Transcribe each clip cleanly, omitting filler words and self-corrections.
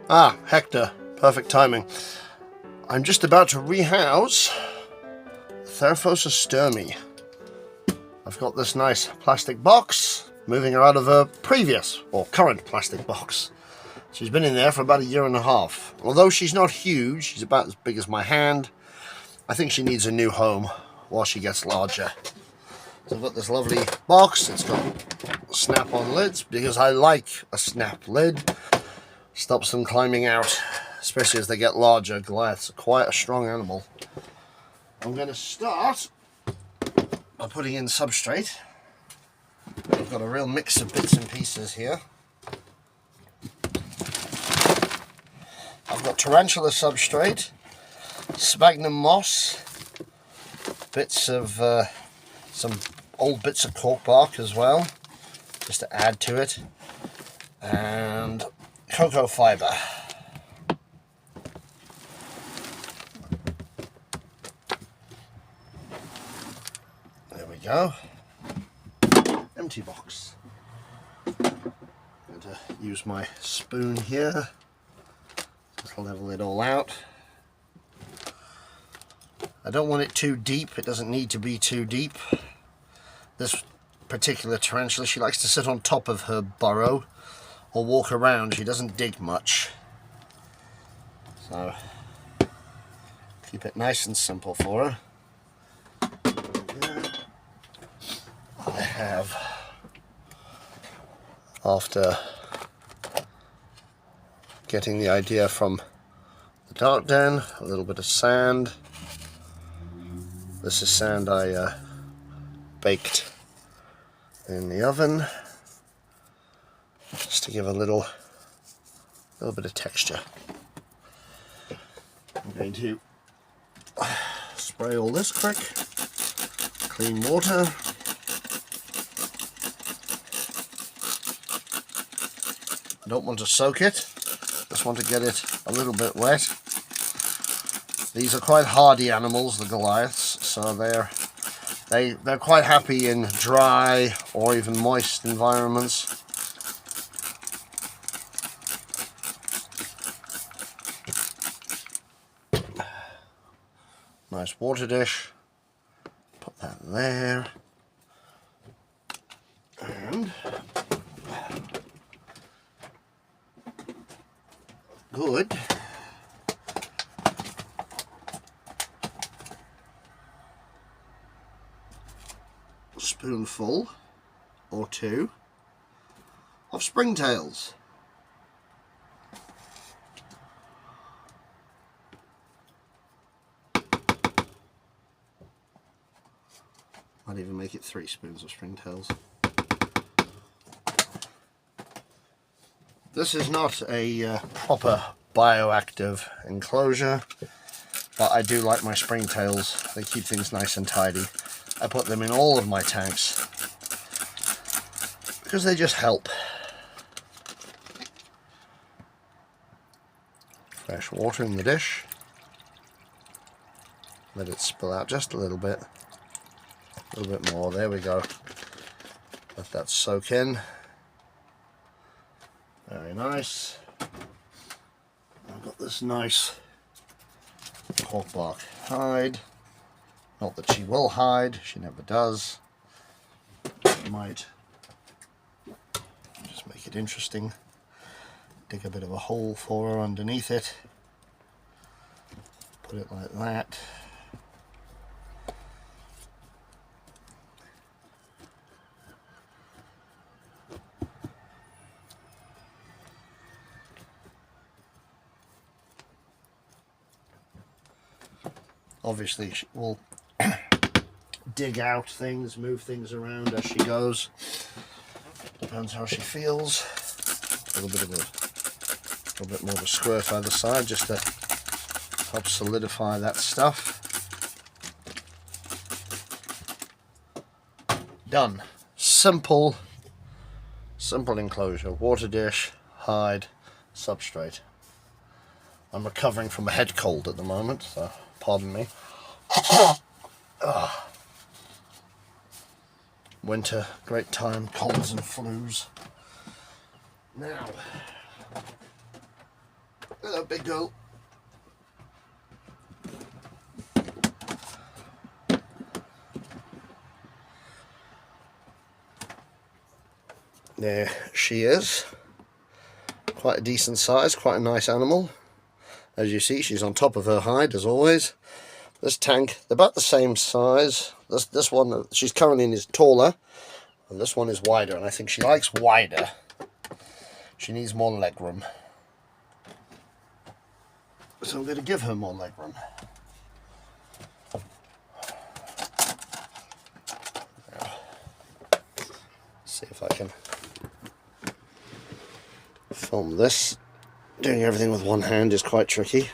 Ah, Hector. Perfect timing. I'm just about to rehouse Theraphosa stirmi. I've got this nice plastic box, moving her out of her previous, or current plastic box. She's been in there for about 1.5 years. Although she's not huge, she's about as big as my hand, I think she needs a new home while she gets larger. So I've got this lovely box. It's got snap-on lids because I like a snap lid. Stops them climbing out, especially as they get larger. Goliaths are quite a strong animal. I'm going to start by putting in substrate. I've got a real mix of bits and pieces here. I've got tarantula substrate, sphagnum moss, bits of some old bits of cork bark as well, just to add to it, and cocoa fiber. There we go. Empty box. I'm going to use my spoon here to level it all out. I don't want it too deep. It doesn't need to be too deep. This particular tarantula, she likes to sit on top of her burrow or walk around. She doesn't dig much. So keep it nice and simple for her. I have, after getting the idea from the dark den, a little bit of sand. This is sand I baked in the oven just to give a little bit of texture. I'm going to spray all this quick. Clean water. I don't want to soak it, just want to get it a little bit wet. These are quite hardy animals, the Goliaths, so they're quite happy in dry or even moist environments. Nice water dish. Put that there. And good spoonful or two of springtails. Might even make it 3 spoons of springtails. This is not a proper bioactive enclosure, but I do like my springtails. They keep things nice and tidy. I put them in all of my tanks because they just help. Fresh water in the dish. Let it spill out just a little bit more. There we go. Let that soak in. Very nice. I've got this nice cork bark hide. Not that she will hide, she never does. I might just make it interesting. Dig a bit of a hole for her underneath it. Put it like that. Obviously she will dig out things, move things around as she goes. Depends how she feels. A little bit more of a squirt either side just to help solidify that stuff. Done. Simple enclosure. Water dish, hide, substrate. I'm recovering from a head cold at the moment, so pardon me. Winter, great time, colds and flus. Now, Hello, big girl. There she is. Quite a decent size, quite a nice animal. As you see, she's on top of her hide as always. This tank, they're about the same size. This one, she's currently in, is taller, and this one is wider, and I think she likes wider. She needs more leg room. So I'm going to give her more leg room. Now, see if I can film this. Doing everything with one hand is quite tricky.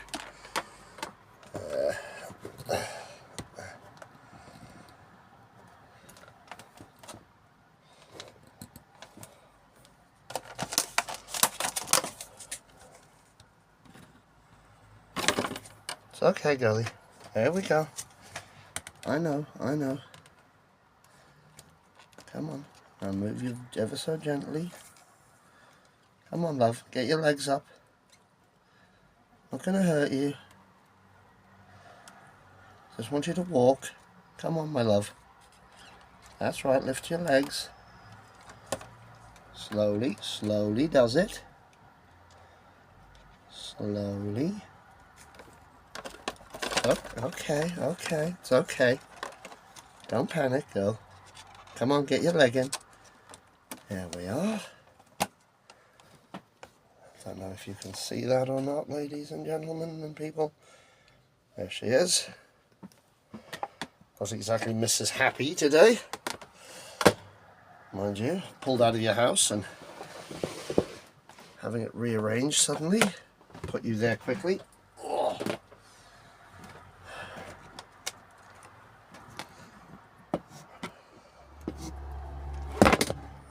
It's okay, girlie. There we go. I know, I know. Come on. I'll move you ever so gently. Come on, love. Get your legs up. Not going to hurt you. Just want you to walk. Come on, my love. That's right, lift your legs. Slowly, slowly does it. Slowly. Oh, okay, okay, it's okay. Don't panic, girl. Come on, get your leg in. There we are. I don't know if you can see that or not, ladies and gentlemen and people. There she is. Not exactly Mrs. Happy today. Mind you, pulled out of your house and having it rearranged suddenly. Put you there quickly. Oh.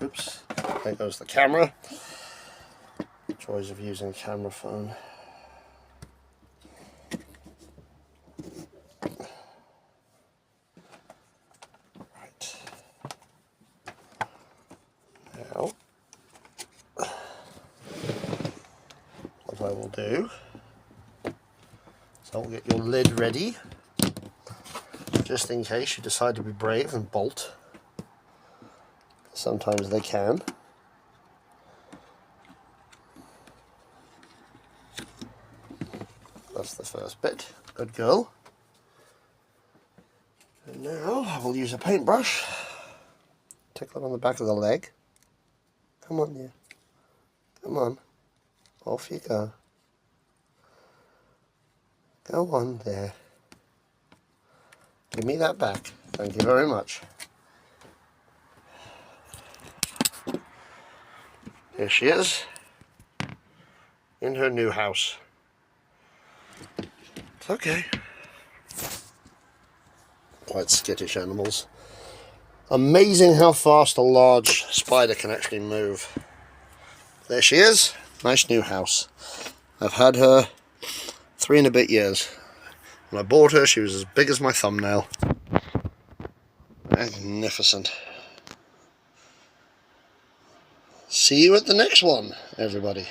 Oops, there goes the camera. Joys of using a camera phone. Right. Now, what I will do is I'll get your lid ready, just in case you decide to be brave and bolt. Sometimes they can. That's the first bit. Good girl. And now I will use a paintbrush. Tickle it on the back of the leg. Come on, you. Come on. Off you go. Go on there. Give me that back. Thank you very much. There she is. In her new house. It's okay. Quite skittish animals. Amazing how fast a large spider can actually move. There she is. Nice new house. I've had her 3 and a bit years. When I bought her, she was as big as my thumbnail. Magnificent. See you at the next one, everybody.